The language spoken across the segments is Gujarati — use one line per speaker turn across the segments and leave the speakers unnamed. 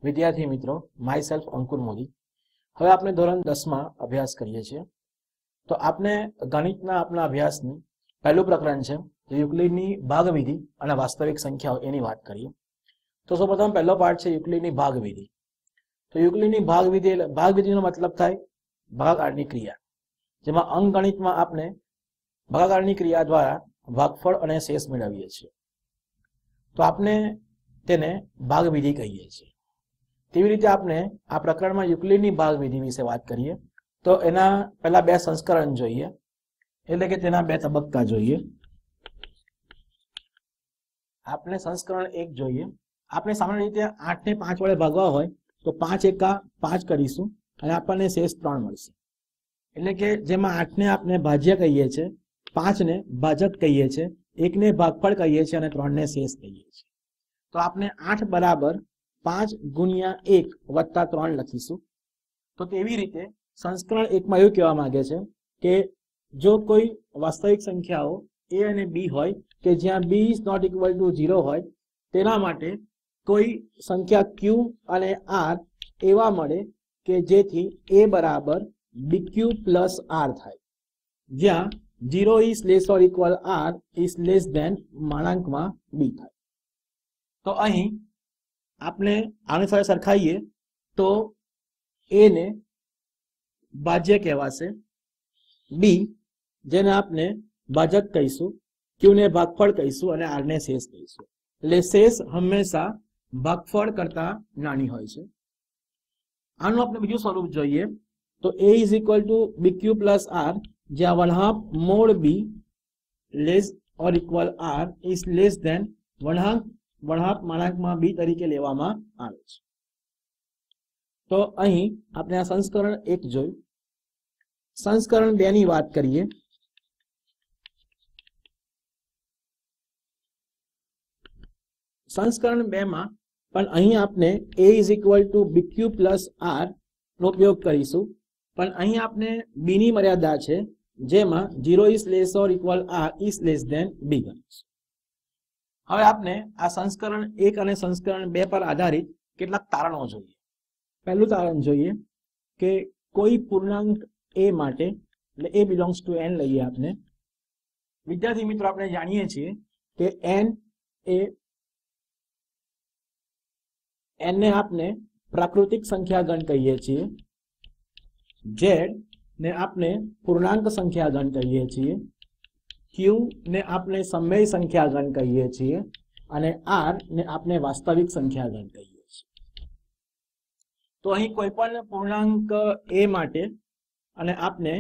વિદ્યાર્થી મિત્રો, માય સેલ્ફ અંકુર મોદી. હવે આપણે ધોરણ 10 માં અભ્યાસ કરીએ છીએ. તો આપણે ગણિતના આપણા અભ્યાસનું પહેલું પ્રકરણ છે યુક્લિડની ભાગવિધિ અને વાસ્તવિક સંખ્યાઓ એની વાત કરીએ. તો સૌપ્રથમ પહેલો પાઠ છે યુક્લિડની ભાગવિધિ. તો યુક્લિડની ભાગવિધિનો મતલબ થાય ભાગાકારની ક્રિયા, જેમાં અંકગણિતમાં આપણે ભાગાકારની ક્રિયા દ્વારા ભાગફળ અને શેષ મેળવીએ છીએ. તો આપણે તેને ભાગવિધિ કહીએ છીએ. તેવી રીતે આપણે આ પ્રકરણમાં યુક્લિડની ભાગવિધિ વિશે વાત કરીએ તો એના પહેલા બે સંસ્કરણ જોઈએ, એટલે કે તેના બે તબક્કા જોઈએ. આપણે સંસ્કરણ 1 જોઈએ. આપણે સામાન્ય રીતે 8 ને 5 વડે ભાગવા હોય તો 5 એકા 5 કરીશું અને આપણને શેષ 3 મળશે. એટલે કે જેમાં 8 ને આપણે ભાજ્ય કહીએ છીએ, 5 ને ભાજક કહીએ છીએ, 1 ને ભાગફળ કહીએ છીએ અને 3 ને શેષ કહીએ છીએ. તો આપણે 8 બરાબર 5 ગુણ્યા 1 વત્તા 3 લખીશું. તો તેવી રીતે સંસ્કરણ 1 માં એવું કહેવા માંગે છે કે જો કોઈ વાસ્તવિક સંખ્યાઓ a અને b હોય કે જ્યાં b is not equal to 0 હોય, તેના માટે કોઈ સંખ્યા q અને r એવા મળે કે જેથી a બરાબર bq plus r થાય, જ્યાં 0 is less or equal r is less than માનાંકમાં b થાય. તો અહીં આપણે આની સાથે સરખાઈએ તો a ને ભાજ્ય કહેવાશે, b જેને આપણે ભાજક કહીશું, q ને ભાગફળ કહીશું અને r ને શેષ કહીશું. એટલે શેષ હંમેશા ભાગફળ કરતા નાની હોય છે. આનું આપણે બીજું સ્વરૂપ જોઈએ તો a is equal to bq plus r, જ્યાં 1/2 mod b less or equal r is less than 1/2 માનાંકમાં b તરીકે લેવામાં આવે છે. તો અહીં આપણે આ સંસ્કરણ 1 જોયું. સંસ્કરણ 2 ની વાત કરીએ. સંસ્કરણ 2 માં પણ અહીં આપણે a is equal to bq plus r નો ઉપયોગ કરીશું, પણ અહીં આપણે b ની મર્યાદા છે જેમાં 0 is less or equal r is less than b ગણીશું. હવે આપણે આ સંસ્કરણ 1 અને સંસ્કરણ 2 પર આધારિત કેટલાક તારણો જોઈએ. પહેલું તારણ જોઈએ કે કોઈ પૂર્ણાંક a માટે, એટલે a belongs to n લઈએ આપણે. વિદ્યાર્થી મિત્રો, આપણે જાણીએ છીએ કે n ને આપણે પ્રાકૃતિક સંખ્યા ગણ કહીએ છીએ, z ને આપણે પૂર્ણાંક સંખ્યા ગણ કહીએ છીએ, q ને આપણે સમય સંખ્યા ગણ કહીએ છીએ અને r ને આપણે વાસ્તવિક સંખ્યા ગણ કહીએ છીએ. તો અહીં કોઈ પણ પૂર્ણાંક a માટે અને આપણે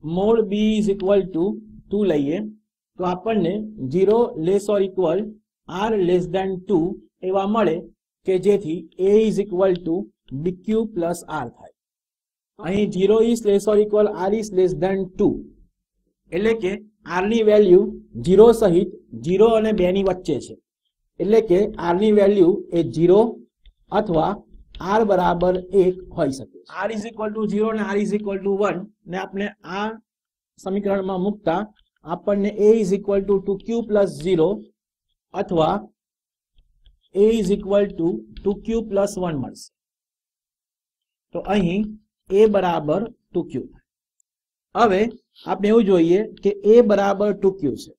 mod b is equal to 2 લઈએ તો આપણને 0 less or equal r less than 2 એવા મળે કે જેથી a is equal to bq plus r થાય. અહીં 0 is less or equal r is less than 2, એટલે કે r ની વેલ્યુ 0 સહિત 0 અને 2 ની વચ્ચે છે, એટલે કે r ની વેલ્યુ એ 0 અથવા r બરાબર 1 હોઈ શકે. r is equal to 0 અને r is equal to 1 ને આપણે આ સમીકરણમાં મૂકતા આપણને a is equal to 2q plus 0 અથવા a is equal to 2q plus 1 મળશે. તો અહીં a બરાબર 2q. હવે આપણે એવું જોઈએ કે a બરાબર 2q છે,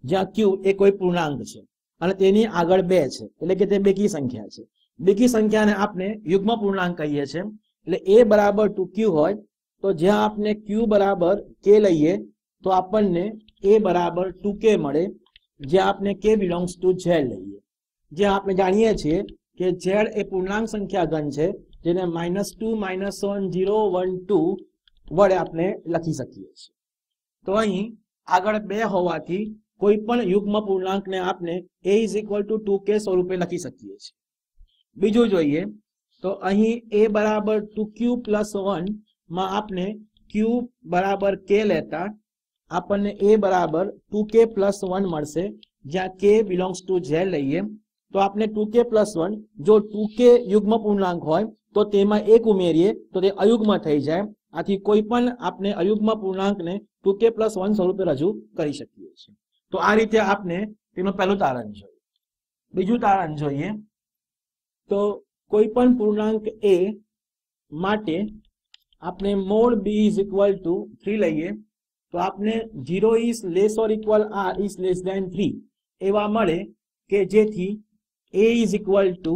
જ્યાં q એ કોઈ પૂર્ણાંક છે અને તેની આગળ 2 છે, એટલે કે તે બેકી સંખ્યા છે. બેકી સંખ્યાને આપણે યુગ્મ પૂર્ણાંક કહીએ છીએ. એટલે a બરાબર 2q હોય તો જ્યાં આપણે q બરાબર k લઈએ તો આપણને a બરાબર 2k મળે, જ્યાં આપણે k belongs to z લઈએ, જ્યાં આપણે જાણીએ છીએ કે z એ પૂર્ણાંક સંખ્યા ગણ છે જેને -2 -1 0 1 2 વડે આપણે લખી શકીએ છીએ. તો અહીં આગળ 2 હોવાથી કોઈ પણ યુગ્મ પૂર્ણાંકને આપણે a is equal to 2k સ્વરૂપે લખી શકીએ છીએ. બીજું જોઈએ તો અહીં a બરાબર 2q plus 1 માં આપણે q બરાબર k લેતા આપણને a બરાબર 2k plus 1 મળશે, જ્યાં k belongs to z લઈએ તો આપણે 2k plus 1, જો 2k યુગ્મ પૂર્ણાંક હોય તો તેમાં 1 ઉમેરીએ તો તે અયુગ્મ થઈ જાય. આથી કોઈ પણ આપણે અયુગ્મ પૂર્ણાંકને 2k plus 1 સ્વરૂપે રજૂ કરી શકીએ છીએ. તો આ રીતે આપણે તેનું પહેલું તારણ જોયું. બીજું તારણ જોઈએ તો કોઈ પણ પૂર્ણાંક a માટે આપણે mod b is equal to 3 લઈએ તો આપણે 0 is less or equal r is less than 3 એવા મળે કે જેથી a is equal to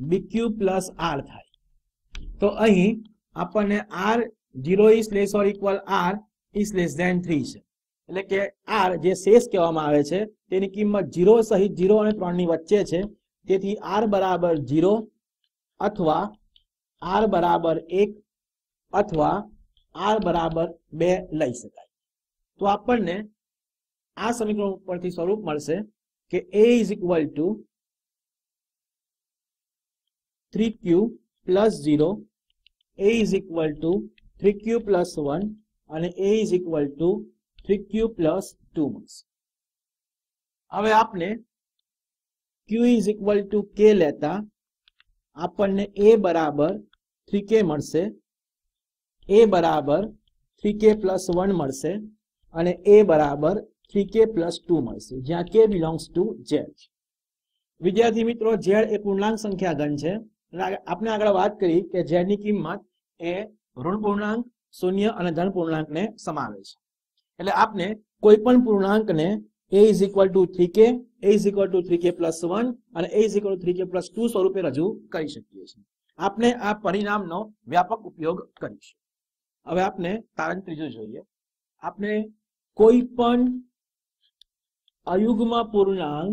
bq plus r થાય. તો અહીં આપણને r 0 is less or equal r is less than 3 છે, એટલે કે r જે શેષ કહેવામાં આવે છે તેની કિંમત 0 સહિત 0 અને 3 ની વચ્ચે છે, તેથી r બરાબર 0 અથવા r બરાબર 1 અથવા r બરાબર 2 લઈ શકાય. તો આપણને આ સમીકરણ ઉપરથી સ્વરૂપ મળશે કે a is equal two 3q plus 0, a is equal two 3q plus 1 અને a is equal two 3q plus 2 મળશે. હવે આપણે q is equal two k લેતા આપણને a બરાબર 3k મળશે, a બરાબર 3k પ્લસ 1 મળશે અને a બરાબર 3k પ્લસ 2 મળશે, જ્યાં k બિલોંગ્સ ટુ z. વિદ્યાર્થી મિત્રો, z એ પૂર્ણાંક સંખ્યા ગણ છે. આપણે આગળ વાત કરી કે z ની કિંમત એ ઋણ પૂર્ણાંક, શૂન્ય અને ધન પૂર્ણાંકને સમાવે છે. એટલે આપણે કોઈ પણ પૂર્ણાંકને a is equal two 3k, a is equal two 3k plus 1 અને a is equal two 3k plus 2 સ્વરૂપે રજૂ કરી શકીએ છીએ. આપણે આ પરિણામનો વ્યાપક ઉપયોગ કરીશું. હવે આપણે તારણ ત્રીજું જોઈએ. આપણે કોઈ પણ અયુગ્મ પૂર્ણાંક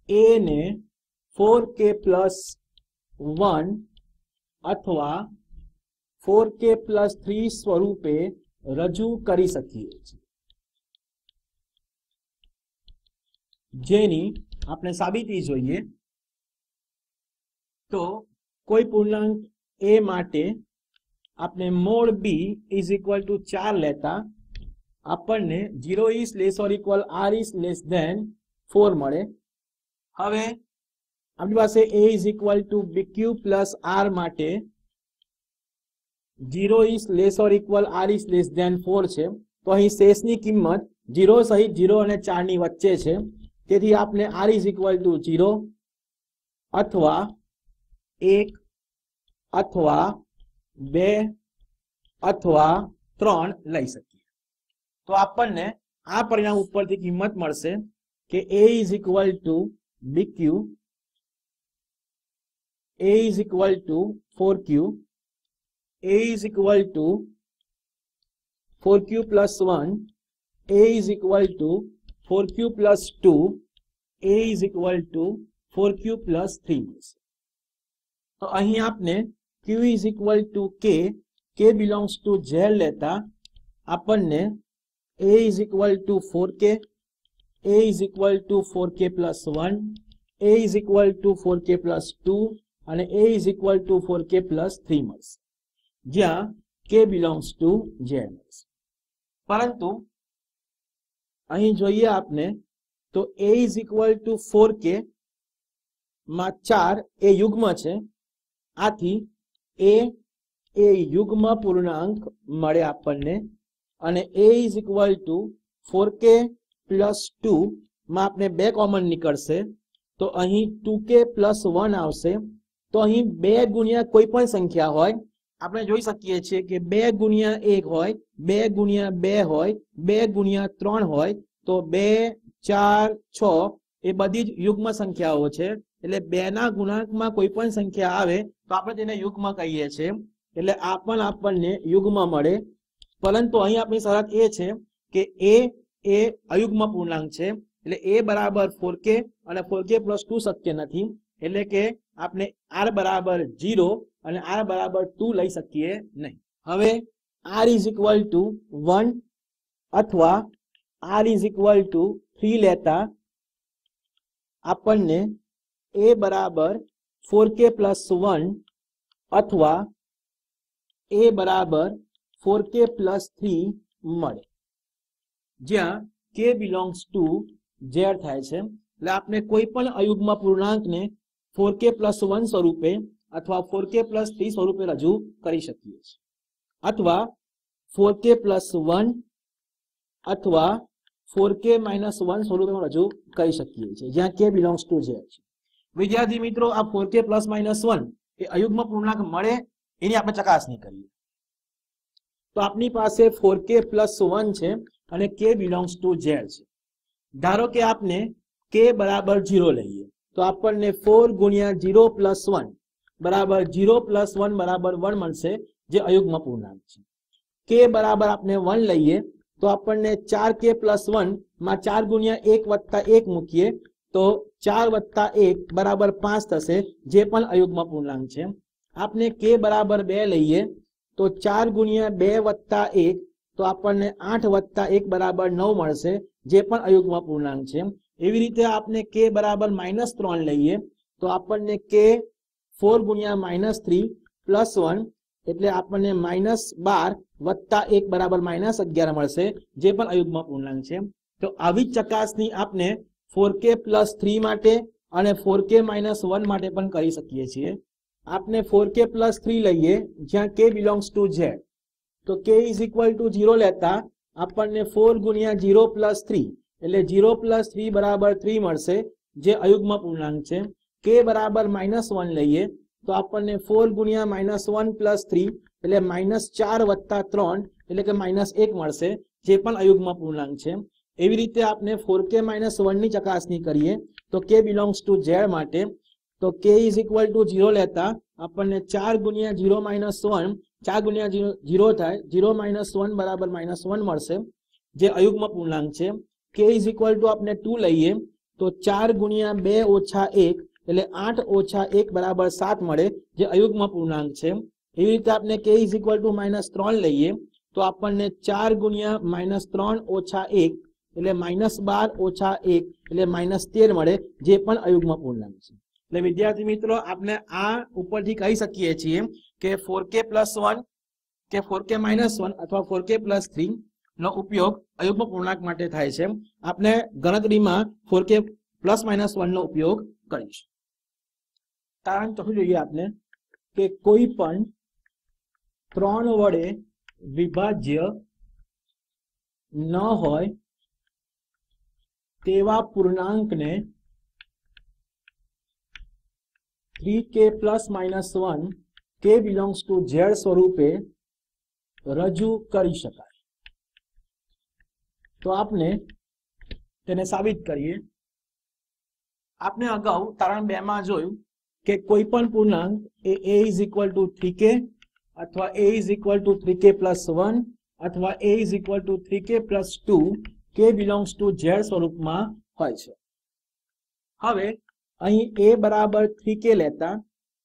a ને 4k પ્લસ 1 અથવા 4k પ્લસ 3 સ્વરૂપે રજૂ કરી શકીએ છીએ, જેની આપણે સાબિતી જોઈએ. તો કોઈ પૂર્ણાંક a માટે આપણે mod b is equal to 4 લેતા આપણને 0 is less or equal r is less than 4 મળે. હવે આપણી પાસે a is equal to bq plus r માટે 0 is less or equal r is less than 4 છે, તો અહીં શેષની કિંમત 0 સહિત 0 અને 4 ની વચ્ચે છે, તેથી આપણે r ઇઝ ઇક્વલ ટુ 0 અથવા 1 અથવા 2 અથવા 3 લઈ શકીએ. તો આપણને આ પરિણામ ઉપરથી કિંમત મળશે કે a is equal to bq, a is equal two 4q, a is equal two 4q plus 1, a is equal two 4q plus 2, a is equal two 4q plus 3 મળશે. તો અહીં આપણે q is equal two k belongs to z લેતા આપણને a is equal two 4k, a is equal two 4k plus 1, a is equal two 4k plus 2 અને a is equal two 4k plus 3 મળશે, જ્યાં k બિલોંગ્સ ટુ z મળશે. પરંતુ અહીં જોઈએ આપણે તો a is equal two 4k માં 4 એ યુગ્મ છે, આથી a એ યુગ્મ પૂર્ણાંક મળે આપણને અને a is equal two 4k plus 2 માં આપણે 2 કોમન નીકળશે, તો અહીં 2k પ્લસ 1 આવશે. તો અહીં 2 ગુણ્યા કોઈ પણ સંખ્યા હોય આપણે જોઈ શકીએ છીએ કે 2 ગુણ્યા 1 હોય, 2 ગુણ્યા 2 હોય, 2 ગુણ્યા 3 હોય, તો 2 4 6 એ બધી જ યુગ્મ સંખ્યાઓ છે. એટલે 2 ના ગુણાંકમાં કોઈ પણ સંખ્યા આવે તો આપણે તેને યુગ્મ કહીએ છીએ, એટલે આ પણ આપણને યુગ્મ મળે. પરંતુ અહીં આપણી શરત એ છે કે a એ અયુગ્મ પૂર્ણાંક છે, એટલે a બરાબર 4k અને 4k પ્લસ 2 શક્ય નથી, એટલે કે આપણે r બરાબર 0 અને r બરાબર 2 લઈ શકીએ નહીં. હવે r ઇઝ ઇક્વલ ટુ 1 અથવા r ઇઝ ઇક્વલ ટુ 3 લેતા આપણને a બરાબર 4k પ્લસ 1 અથવા a બરાબર 4k પ્લસ 3 મળે, જ્યાં k બિલોંગ્સ ટુ z થાય છે. એટલે આપણે કોઈ પણ અયુગ્મ પૂર્ણાંકને 4k પ્લસ 1 સ્વરૂપે અથવા 4k પ્લસ 3 સ્વરૂપે રજૂ કરી શકીએ છીએ, અથવા 4k પ્લસ 1 અથવા 4k - 1 સ્વરૂપે રજૂ કરી શકીએ છીએ, જ્યાં k બિલોંગ્સ ટુ z છે. વિદ્યાર્થી મિત્રો, આ 4k + -1 એ અયુગ્મ પૂર્ણાંક મળે એની આપણે ચકાસણી કરીએ. તો આપની પાસે 4k + 1 છે અને k બિલોંગ્સ ટુ z છે. ધારો કે આપને k બરાબર 0 લઈએ તો આપણને 4 × 0 + 1 બરાબર 0 + 1 બરાબર 1 મળશે, જે અયુગ્મ પૂર્ણાંક છે. k બરાબર આપણે 1 લઈએ તો આપણને 4k + 1 માં 4 × 1 + 1 મૂકીએ તો 4 + 1 બરાબર 5 થશે, જે પણ અયુગ્મ પૂર્ણાંક છે. આપણે k બરાબર 2 લઈએ તો 4 × 2 + 1 તો આપણને 8 + 1 બરાબર 9 મળશે, જે પણ અયુગ્મ પૂર્ણાંક છે. એવી રીતે આપણે k બરાબર -3 લઈએ તો આપણને k 4 × -3 + 1 એટલે આપણને -12 + 1 બરાબર -11 મળશે, જે પણ અયુગ્મ પૂર્ણાંક છે. તો આવી જ ચકાસણી આપણે 4k + 3 માટે અને 4k - 1 માટે પણ કરી શકીએ છીએ. આપણે 4k + 3 લઈએ જ્યાં k બિલોંગ્સ ટુ z, તો k = 0 લેતા આપણને 4 × 0 + 3 એટલે 0 + 3 બરાબર 3 મળશે, જે અયુગ્મ પૂર્ણાંક છે. k બરાબર -1 લઈએ તો આપણને 4 × -1 + 3 એટલે -4 + 3 એટલે કે -1 મળશે, જે પણ અયુગ્મ પૂર્ણાંક છે. એવી રીતે આપણે 4k - 1 ની ચકાસણી કરીએ તો k બિલોંગ્સ ટુ z માટે તો k = 0 લેતા આપણને 4 × 0 - 1 4 × 0 થાય 0 - 1 બરાબર -1 મળશે, જે અયુગ્મ પૂર્ણાંક છે. k = આપણે 2 લઈએ તો 4 × 2 - 1 એટલે 8 - 1 બરાબર 7 મળે, જે અયુગ્મ પૂર્ણાંક છે. એવી રીતે આપણે k = -3 લઈએ તો આપણને 4 × -3 - 1 એટલે -12 - 1 એટલે -13 મળે, જે પણ અયુગ્મ પૂર્ણાંક છે. એટલે વિદ્યાર્થી મિત્રો, આપણે આ ઉપરથી કહી શકીએ છીએ કે 4k + 1 કે 4k - 1 અથવા 4k + 3 નો ઉપયોગ અયુગ્મ પૂર્ણાંક માટે થાય છે. આપણે ગણતરીમાં 4k + -1 નો ઉપયોગ કરીશું. કારણ તો જોઈએ આપણે કે કોઈ પણ 3 વડે વિભાજ્ય ન હોય તેવા પૂર્ણાંકને 3k + -1 k belongs to z સ્વરૂપે રજૂ કરી શકાય. તો આપણે તેને સાબિત કરીએ. આપણે અગાઉ તારણ 2 માં જોયું કે કોઈ પણ પૂર્ણાંક એ a = 3k અથવા a = 3k + 1 અથવા a = 3k + 2 k belongs to z સ્વરૂપમાં હોય છે. હવે અહીં a બરાબર 3k લેતા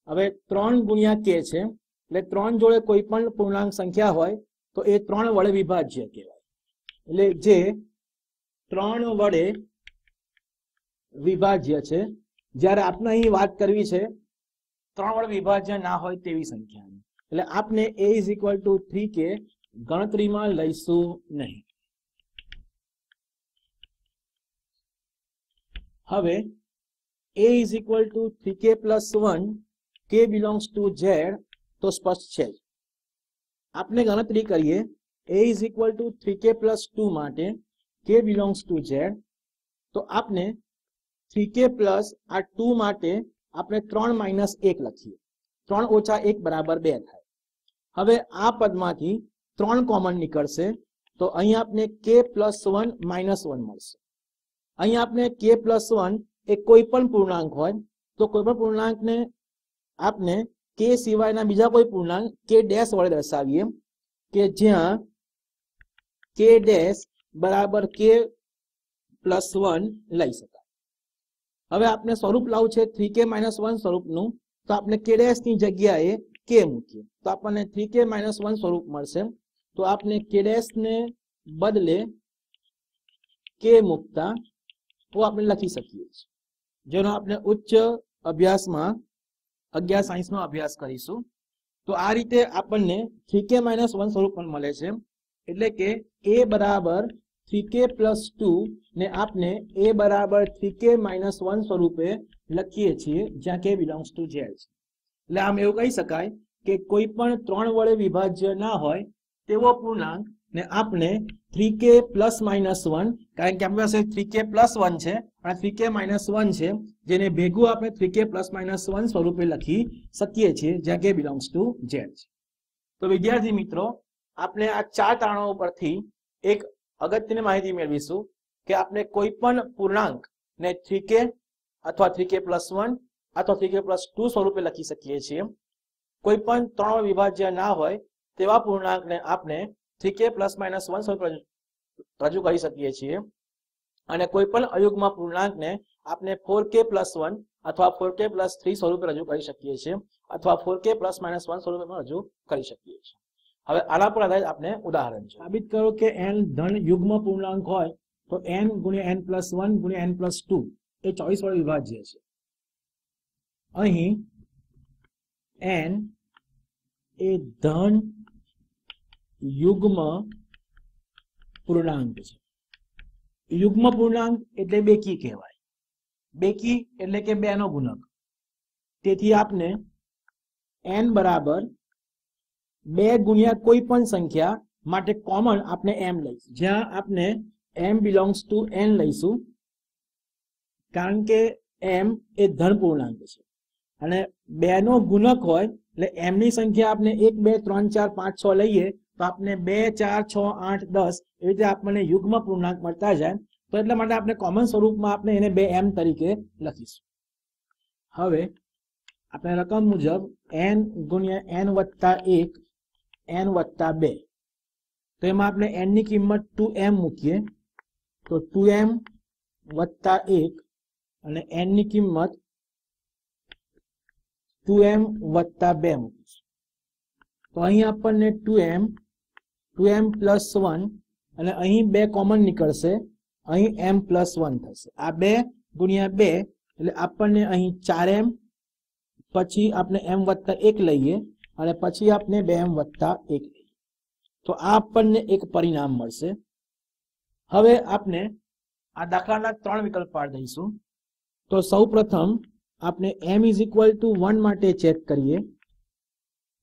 હવે 3 × k છે, એટલે 3 જોડે કોઈ પણ પૂર્ણાંક સંખ્યા હોય તો એ 3 વડે વિભાજ્ય કહેવાય. એટલે જે 3 વડે વિભાજ્ય છે, જ્યારે આપણે અહીં વાત કરવી છે 3 વડે વિભાજ્ય ના હોય તેવી સંખ્યાની, એટલે આપણે a = 3k ગણતરીમાં લઈશું નહીં. હવે a = 3k + 1 k belongs to z તો સ્પષ્ટ છે. આપણે ગણતરી કરીએ a = 3k + 2 માટે k બિલોંગ્સ ટુ z તો આપણે 3k પ્લસ આ 2 માટે આપણે 3 - 1 લખીએ. 3 - 1 બરાબર 2 થાય. હવે આ પદમાંથી 3 કોમન નીકળશે તો અહીં આપણે k + 1 - 1 મળશે. અહીં આપણે k + 1 એ કોઈ પણ પૂર્ણાંક હોય તો કોઈ પણ પૂર્ણાંકને આપણે k સિવાયના બીજા કોઈ પૂર્ણાંક k ડેશ વડે દર્શાવીએ કે જ્યાં k ડેશ બરાબર k + 1 લઈ શકાય. હવે આપણે સ્વરૂપ લાવવું છે 3k - 1 સ્વરૂપનું, તો આપણે k ડેશ ની જગ્યાએ k મૂકીએ તો આપણને 3k - 1 સ્વરૂપ મળશે. તો આપણે k ડેશ ને બદલે k મૂકતા તો આપણે લખી શકીએ છીએ, જેનો આપણે ઉચ્ચ અભ્યાસમાં 11 સાયન્સમાં અભ્યાસ કરીશું. તો આ રીતે આપણને 3k - 1 સ્વરૂપ પણ મળે છે. એટલે કે a બરાબર 3k + 2 ને આપણે a બરાબર 3k - 1 સ્વરૂપે લખીએ છીએ, જ્યાં k બિલોંગ્સ ટુ z છે. એટલે આમ એવું કહી શકાય કે કોઈ પણ 3 વડે વિભાજ્ય ના હોય તેવો પૂર્ણાંક ને આપણે 3k પ્લસ માઇનસ 1, કારણ કે આપણી પાસે 3k પ્લસ 1 છે અને 3k માઇનસ 1 છે, જેને ભેગું આપણે 3k પ્લસ માઇનસ 1 સ્વરૂપે લખી શકીએ છીએ, જ્યાં k બિલોંગ્સ ટુ z છે. તો વિદ્યાર્થી મિત્રો, આપણે આ ચાર તારણો પરથી એક અગત્યની માહિતી મેળવીશું કે આપણે કોઈ પણ પૂર્ણાંક ને 3k અથવા 3k પ્લસ 1 અથવા 3k પ્લસ 2 સ્વરૂપે લખી શકીએ છીએ. કોઈ પણ ત્રણ વિભાજ્ય ના હોય તેવા પૂર્ણાંકને આપણે 3k પ્લસ માઇનસ 1 સ્વરૂપે રજૂ કરી શકીએ છીએ, અને કોઈ પણ અયુગ્મ પૂર્ણાંકને આપણે 4k પ્લસ 1 અથવા 4k પ્લસ 3 સ્વરૂપે રજૂ કરી શકીએ છીએ, અથવા 4k પ્લસ માઇનસ 1 સ્વરૂપે રજૂ કરી શકીએ છીએ. હવે આના પર આધારિત આપણે ઉદાહરણ છે. સાબિત કરો કે n ધન યુગ્મ પૂર્ણાંક હોય તો n ગુણ્યા n પ્લસ 1 ગુણ્યા n પ્લસ 2 એ 24 વડે વિભાજ્ય છે. અહીં n એ ધન યુગ્મ પૂર્ણાંક છે. યુગ્મ પૂર્ણાંક એટલે બેકી કહેવાય. બેકી એટલે કે બે નો ગુણક. તેથી આપણે n બરાબર 2 ગુણ્યા કોઈ પણ સંખ્યા માટે કોમન આપણે m લઈશું, જ્યાં આપણે m બિલોંગ્સ ટુ n લઈશું, કારણ કે m એ ધન પૂર્ણાંક છે અને 2 નો ગુણક હોય એટલે m ની સંખ્યા આપણે 1 2 3 4 5 6 લઈએ તો આપણે 2 4 6 8 10 એવી રીતે આપણને યુગ્મ પૂર્ણાંક મળતા જાય. તો એટલા માટે આપણે કોમન સ્વરૂપમાં આપણે એને 2m તરીકે લખીશું. હવે આપણે રકમ મુજબ n ગુણ્યા n વત્તા 1 n વત્તા 2, તો એમાં આપણે n ની કિંમત 2m મૂકીએ તો 2m વત્તા 1 અને n ની કિંમત 2m વત્તા 2 મૂકીશું. તો અહીં આપણને 2m પ્લસ 1 અને અહીં 2 કોમન નીકળશે, અહીં m પ્લસ 1 થશે. આ 2 ગુણ્યા 2 એટલે આપણને અહીં 4m, પછી આપણે m વત્તા 1 લઈએ અને પછી આપણે 2m વત્તા 1 લઈએ. તો આ આપણને એક પરિણામ મળશે. હવે આપણે આ દાખલાના 3 વિકલ્પ પાડી દઈશું. તો સૌ પ્રથમ આપણે m ઇઝ ઇક્વલ ટુ 1 માટે ચેક કરીએ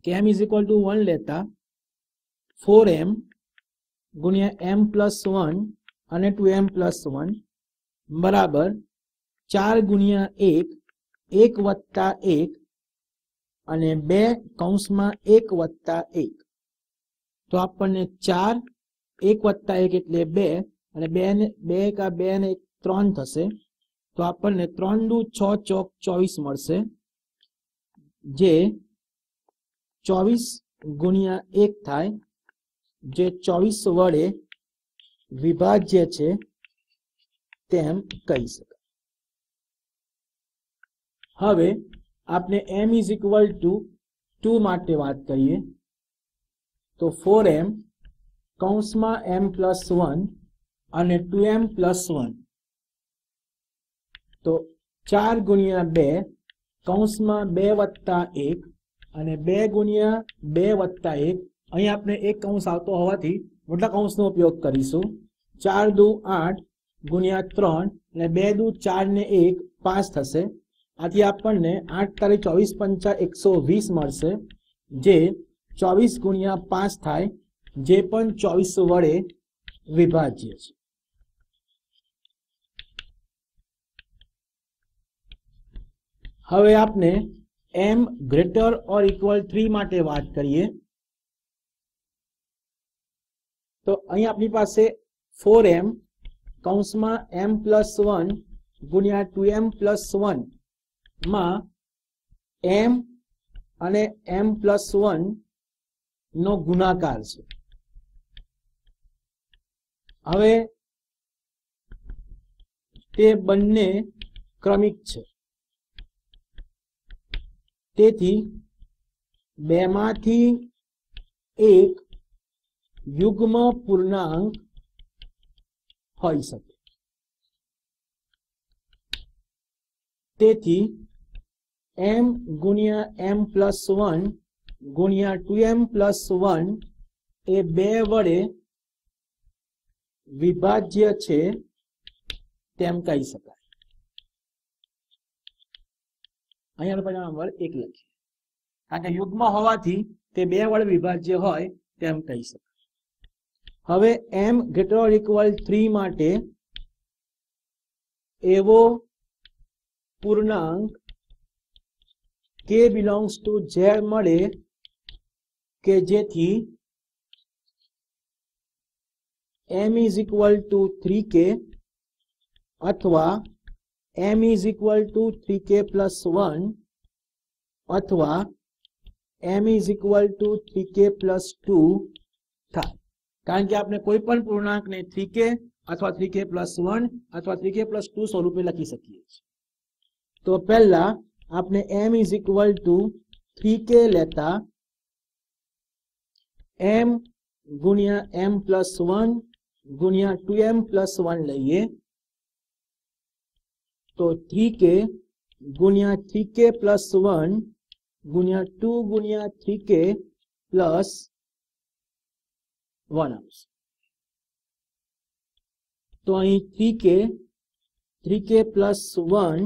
કે m ઇઝ ઇક્વલ ટુ 1 લેતા 4m ગુણ્યા m પ્લસ 1 અને 2m પ્લસ 1 બરાબર 4 ગુણ્યા 1 1 વત્તા 1 અને 2 કૌંસમાં 1 વત્તા 1. તો આપણને 4 1 વત્તા 1 એટલે 2 અને 2 કા 2 ને 3 થશે. તો આપણને 3 દુ 6 ચોક 24 મળશે, જે 24 ગુણ્યા 1 થાય, જે 24 વડે વિભાજ્ય છે તેમ કહી શકાય. હવે આપણે m ઇઝ ઇક્વલ ટુ 2 માટે વાત કરીએ તો 4m કૌંસમાં m પ્લસ 1 અને 2m પ્લસ 1, તો 4 ગુણ્યા 2 કૌંસમાં 2 વત્તા 1 અને 2 ગુણ્યા 2 વત્તા 1, અહીં આપણે એક કૌંસ આવતો હોવાથી મોટા કૌંસનો ઉપયોગ કરીશું. 4 દુ 8 ગુણ્યા 3 અને 2 દુ 4 ને 1 5 થશે. આથી આપણને 8 તારી 24 પંચા 120 મળશે, જે 24 ગુણ્યા 5 થાય, જે પણ 24 વડે વિભાજ્ય છે. હવે આપણે m ગ્રેટર ઓર ઇક્વલ 3 માટે વાત કરીએ તો અહીં આપણી પાસે 4m કૌંસમાં m પ્લસ 1 ગુણ્યા 2m પ્લસ 1 માં m અને m પ્લસ 1 નો ગુણાકાર છે. હવે તે બંને ક્રમિક છે, તેથી બેમાંથી એક યુગ્મ પૂર્ણાંક હોઈ શકે. તેથી m ગુણ્યા m પ્લસ 1 ગુણ્યા 2m પ્લસ 1 એ 2 વડે વિભાજ્ય છે તેમ કહી શકાય. અહીંયા પરિણામ નંબર 1 લખીએ, કારણ કે યુગ્મ હોવાથી તે 2 વડે વિભાજ્ય હોય તેમ કહી શકાય. હવે m > 3 માટે એવો પૂર્ણાંક k belongs to z મળે કે જેથી m = 3k અથવા m = 3k + 1 અથવા m = 3k + 2 થાય, કારણ કે આપણે કોઈ પણ પૂર્ણાંકને 3k અથવા 3k + 1 અથવા 3k + 2 સ્વરૂપે લખી શકીએ છીએ. તો પહેલા આપણે m = 3k લેતા m × m + 1 × 2m + 1 લઈએ તો 3k × 3k + 1 × 2 × 3k + 1 આવશે. તો અહીં 3k 3k + 1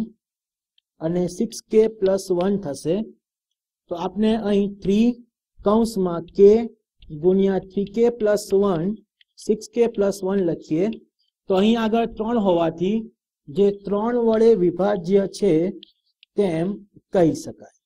અને 6k + 1 થશે. તો આપણે અહીં 3 કૌંસમાં k × 3k + 1 6k + 1 લખીએ તો અહીં આગળ 3 હોવાથી જે 3 વડે વિભાજ્ય છે તેમ કહી શકાય.